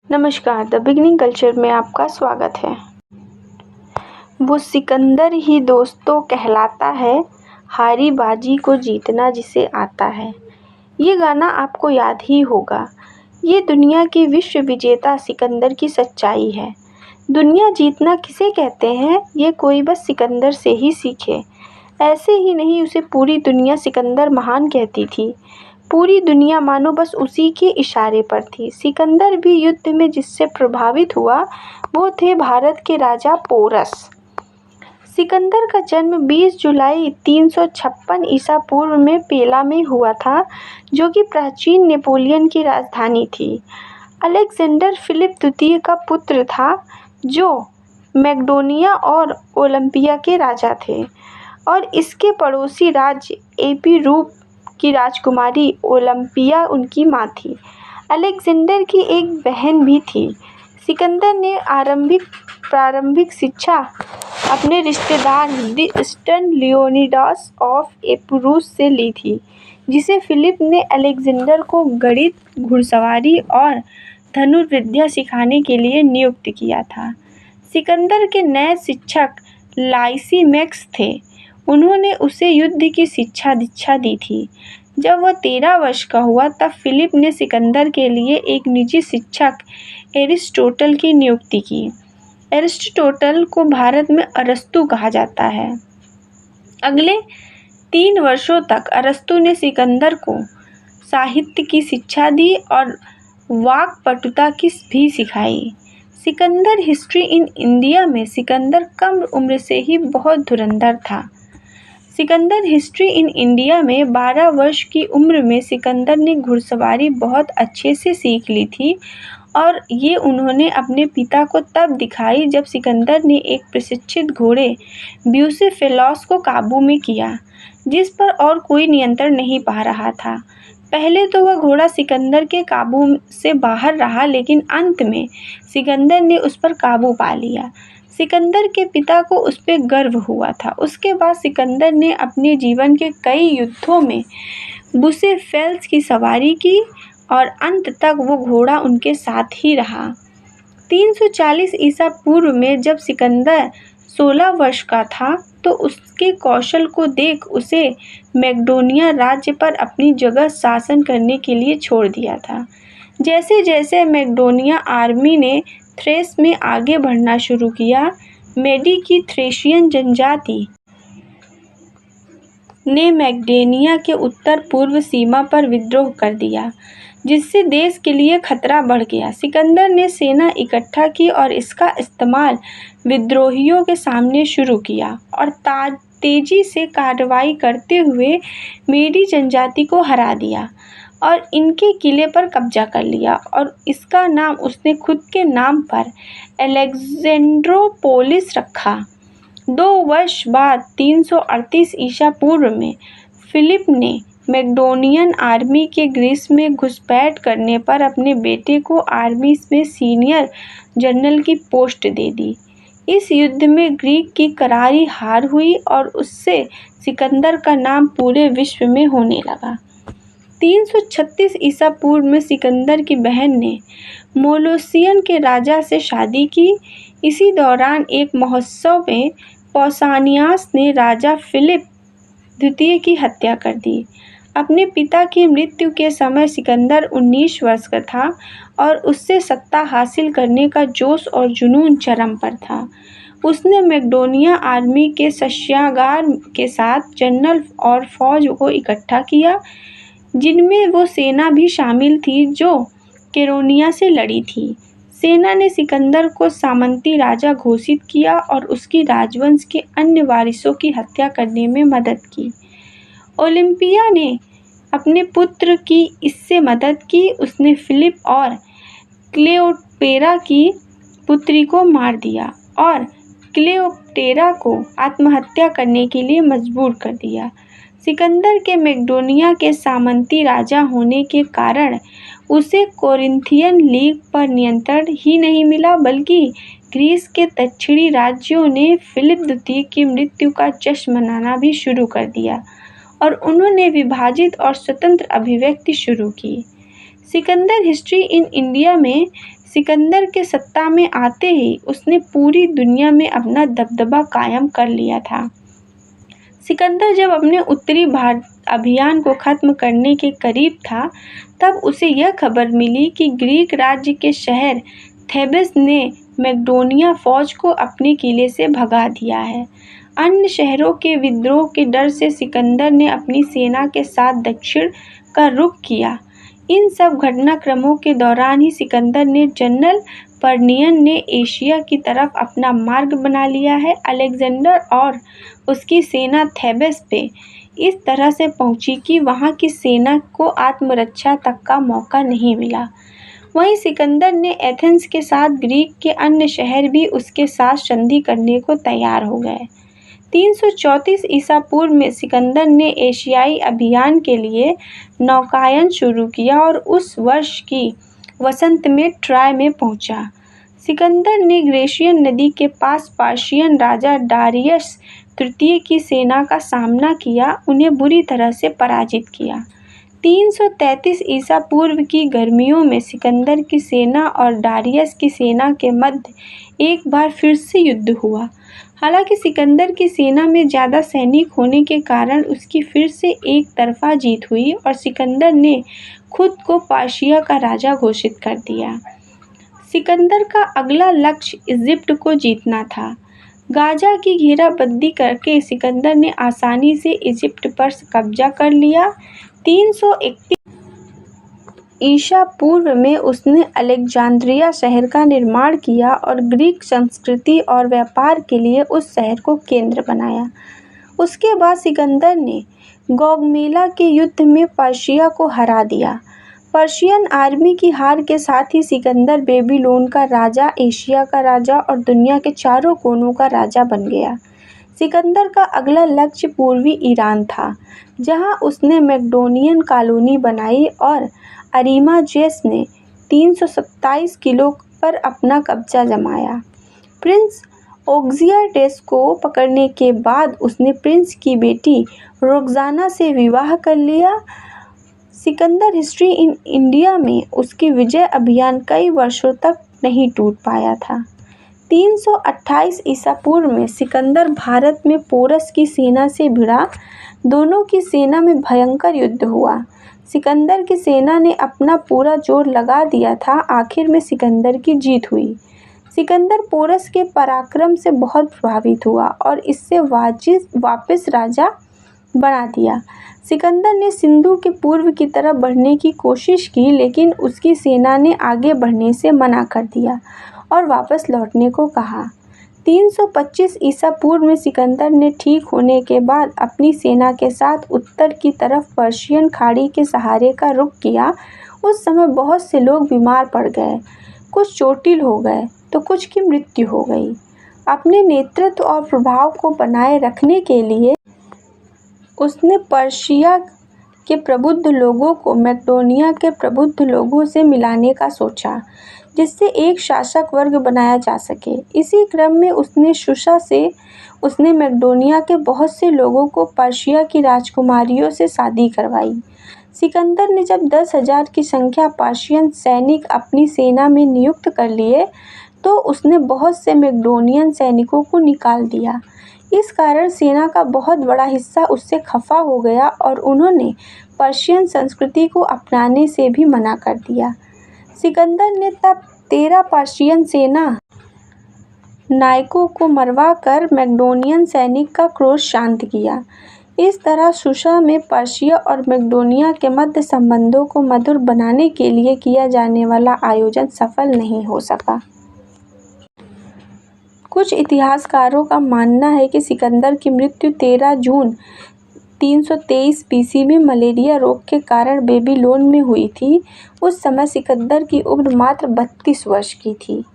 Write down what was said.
नमस्कार, the beginning culture में आपका स्वागत है। वो सिकंदर ही दोस्तों कहलाता है, हारी बाजी को जीतना जिसे आता है। ये गाना आपको याद ही होगा। ये दुनिया के विश्व विजेता सिकंदर की सच्चाई है। दुनिया जीतना किसे कहते हैं, ये कोई बस सिकंदर से ही सीखे। ऐसे ही नहीं, उसे पूरी दुनिया सिकंदर महान कहती थी। पूरी दुनिया मानो बस उसी के इशारे पर थी। सिकंदर भी युद्ध में जिससे प्रभावित हुआ वो थे भारत के राजा पोरस। सिकंदर का जन्म 20 जुलाई 356 ईसा पूर्व में पेला में हुआ था, जो कि प्राचीन नेपोलियन की राजधानी थी। अलेक्जेंडर फिलिप द्वितीय का पुत्र था, जो मैक्डोनिया और ओलंपिया के राजा थे, और इसके पड़ोसी राज्य एपिरूप की राजकुमारी ओलंपिया उनकी मां थी। अलेक्जेंडर की एक बहन भी थी। सिकंदर ने प्रारंभिक शिक्षा अपने रिश्तेदार डिस्टन लियोनिडास ऑफ एपिरूस से ली थी, जिसे फिलिप ने अलेक्जेंडर को गणित, घुड़सवारी और धनुर्विद्या सिखाने के लिए नियुक्त किया था। सिकंदर के नए शिक्षक लाइसीमैक्स थे। उन्होंने उसे युद्ध की शिक्षा दीक्षा दी थी। जब वह 13 वर्ष का हुआ तब फिलिप ने सिकंदर के लिए एक निजी शिक्षक एरिस्टोटल की नियुक्ति की। एरिस्टोटल को भारत में अरस्तु कहा जाता है। अगले 3 वर्षों तक अरस्तु ने सिकंदर को साहित्य की शिक्षा दी और वाक्पटुता की भी सिखाई। सिकंदर हिस्ट्री इन इंडिया में सिकंदर कम उम्र से ही बहुत धुरंधर था। सिकंदर हिस्ट्री इन इंडिया में 12 वर्ष की उम्र में सिकंदर ने घुड़सवारी बहुत अच्छे से सीख ली थी, और ये उन्होंने अपने पिता को तब दिखाई जब सिकंदर ने एक प्रशिक्षित घोड़े ब्यूसेफेलस को काबू में किया, जिस पर और कोई नियंत्रण नहीं पा रहा था। पहले तो वह घोड़ा सिकंदर के काबू से बाहर रहा, लेकिन अंत में सिकंदर ने उस पर काबू पा लिया। सिकंदर के पिता को उस पर गर्व हुआ था। उसके बाद सिकंदर ने अपने जीवन के कई युद्धों में बुसेफेलस की सवारी की, और अंत तक वो घोड़ा उनके साथ ही रहा। 340 ईसा पूर्व में जब सिकंदर 16 वर्ष का था, तो उसके कौशल को देख उसे मैक्डोनिया राज्य पर अपनी जगह शासन करने के लिए छोड़ दिया था। जैसे जैसे मैक्डोनिया आर्मी ने थ्रेस में आगे बढ़ना शुरू किया, मेडी की थ्रेशियन जनजाति ने मैक्डोनिया के उत्तर पूर्व सीमा पर विद्रोह कर दिया, जिससे देश के लिए खतरा बढ़ गया। सिकंदर ने सेना इकट्ठा की और इसका इस्तेमाल विद्रोहियों के सामने शुरू किया, और तेजी से कार्रवाई करते हुए मेडी जनजाति को हरा दिया और इनके किले पर कब्जा कर लिया, और इसका नाम उसने खुद के नाम पर अलेक्जेंड्रोपोलिस रखा। 2 वर्ष बाद 338 ईसा पूर्व में फिलिप ने मैक्डोनियन आर्मी के ग्रीस में घुसपैठ करने पर अपने बेटे को आर्मी में सीनियर जनरल की पोस्ट दे दी। इस युद्ध में ग्रीक की करारी हार हुई और उससे सिकंदर का नाम पूरे विश्व में होने लगा। 336 ईसा पूर्व में सिकंदर की बहन ने मोलोसियन के राजा से शादी की। इसी दौरान एक महोत्सव में पौसानियास ने राजा फिलिप द्वितीय की हत्या कर दी। अपने पिता की मृत्यु के समय सिकंदर 19 वर्ष का था, और उससे सत्ता हासिल करने का जोश और जुनून चरम पर था। उसने मैक्डोनिया आर्मी के शस्त्रागार के साथ जनरल और फौज को इकट्ठा किया, जिनमें वो सेना भी शामिल थी जो केरोनिया से लड़ी थी। सेना ने सिकंदर को सामंती राजा घोषित किया और उसकी राजवंश के अन्य वारिसों की हत्या करने में मदद की। ओलंपिया ने अपने पुत्र की इससे मदद की। उसने फिलिप और क्लेओपेट्रा की पुत्री को मार दिया और क्लेओपेट्रा को आत्महत्या करने के लिए मजबूर कर दिया। सिकंदर के मैक्डोनिया के सामंती राजा होने के कारण उसे कोरिन्थियन लीग पर नियंत्रण ही नहीं मिला, बल्कि ग्रीस के दक्षिणी राज्यों ने फिलिप द्वितीय की मृत्यु का जश्न मनाना भी शुरू कर दिया, और उन्होंने विभाजित और स्वतंत्र अभिव्यक्ति शुरू की। सिकंदर हिस्ट्री इन इंडिया में सिकंदर के सत्ता में आते ही उसने पूरी दुनिया में अपना दबदबा कायम कर लिया था। सिकंदर जब अपने उत्तरी भारत अभियान को खत्म करने के करीब था, तब उसे यह खबर मिली कि ग्रीक राज्य के शहर थेबस ने मैक्डोनिया फौज को अपने किले से भगा दिया है। अन्य शहरों के विद्रोह के डर से सिकंदर ने अपनी सेना के साथ दक्षिण का रुख किया। इन सब घटनाक्रमों के दौरान ही सिकंदर ने जनरल पर्नियन ने एशिया की तरफ अपना मार्ग बना लिया है। अलेक्जेंडर और उसकी सेना थेबस पे इस तरह से पहुंची कि वहां की सेना को आत्मरक्षा तक का मौका नहीं मिला। वहीं सिकंदर ने एथेंस के साथ ग्रीक के अन्य शहर भी उसके साथ संधि करने को तैयार हो गए। 334 ईसा पूर्व में सिकंदर ने एशियाई अभियान के लिए नौकायन शुरू किया और उस वर्ष की वसंत में ट्रॉय में पहुंचा। सिकंदर ने ग्रेशियन नदी के पास पर्शियन राजा डारियस तृतीय की सेना का सामना किया, उन्हें बुरी तरह से पराजित किया। 333 ईसा पूर्व की गर्मियों में सिकंदर की सेना और डारियस की सेना के मध्य एक बार फिर से युद्ध हुआ। हालांकि सिकंदर की सेना में ज़्यादा सैनिक होने के कारण उसकी फिर से एक तरफा जीत हुई और सिकंदर ने खुद को पर्शिया का राजा घोषित कर दिया। सिकंदर का अगला लक्ष्य इजिप्ट को जीतना था। गाजा की घेराबंदी करके सिकंदर ने आसानी से इजिप्ट पर कब्जा कर लिया। 331 ईसा पूर्व में उसने अलेक्जेंड्रिया शहर का निर्माण किया और ग्रीक संस्कृति और व्यापार के लिए उस शहर को केंद्र बनाया। उसके बाद सिकंदर ने गौगमेला के युद्ध में पर्शिया को हरा दिया। पर्शियन आर्मी की हार के साथ ही सिकंदर बेबीलोन का राजा, एशिया का राजा और दुनिया के चारों कोनों का राजा बन गया। सिकंदर का अगला लक्ष्य पूर्वी ईरान था, जहां उसने मैक्डोनियन कॉलोनी बनाई और अरीमाजेस ने 327 किलो पर अपना कब्जा जमाया। प्रिंस ओग्जियाटेस को पकड़ने के बाद उसने प्रिंस की बेटी रोक्साना से विवाह कर लिया। सिकंदर हिस्ट्री इन इंडिया में उसकी विजय अभियान कई वर्षों तक नहीं टूट पाया था। 328 ईसा पूर्व में सिकंदर भारत में पोरस की सेना से भिड़ा। दोनों की सेना में भयंकर युद्ध हुआ। सिकंदर की सेना ने अपना पूरा जोर लगा दिया था। आखिर में सिकंदर की जीत हुई। सिकंदर पोरस के पराक्रम से बहुत प्रभावित हुआ और इससे वापस राजा बना दिया। सिकंदर ने सिंधु के पूर्व की तरफ बढ़ने की कोशिश की, लेकिन उसकी सेना ने आगे बढ़ने से मना कर दिया और वापस लौटने को कहा। 325 ईसा पूर्व में सिकंदर ने ठीक होने के बाद अपनी सेना के साथ उत्तर की तरफ पर्शियन खाड़ी के सहारे का रुख किया। उस समय बहुत से लोग बीमार पड़ गए, कुछ चोटिल हो गए तो कुछ की मृत्यु हो गई। अपने नेतृत्व और प्रभाव को बनाए रखने के लिए उसने पर्शिया के प्रबुद्ध लोगों को मैक्डोनिया के प्रबुद्ध लोगों से मिलाने का सोचा, जिससे एक शासक वर्ग बनाया जा सके। इसी क्रम में उसने मैक्डोनिया के बहुत से लोगों को पर्शिया की राजकुमारियों से शादी करवाई। सिकंदर ने जब 10,000 की संख्या पर्शियन सैनिक अपनी सेना में नियुक्त कर लिए, तो उसने बहुत से मैक्डोनियन सैनिकों को निकाल दिया। इस कारण सेना का बहुत बड़ा हिस्सा उससे खफा हो गया और उन्होंने पर्शियन संस्कृति को अपनाने से भी मना कर दिया। सिकंदर ने तब 13 पर्शियन सेना नायकों को मरवा कर मैक्डोनियन सैनिक का क्रोध शांत किया। इस तरह सुशा में पर्शिया और मैक्डोनिया के मध्य संबंधों को मधुर बनाने के लिए किया जाने वाला आयोजन सफल नहीं हो सका। कुछ इतिहासकारों का मानना है कि सिकंदर की मृत्यु 13 जून 323 BC में मलेरिया रोग के कारण बेबीलोन में हुई थी। उस समय सिकंदर की उम्र मात्र 32 वर्ष की थी।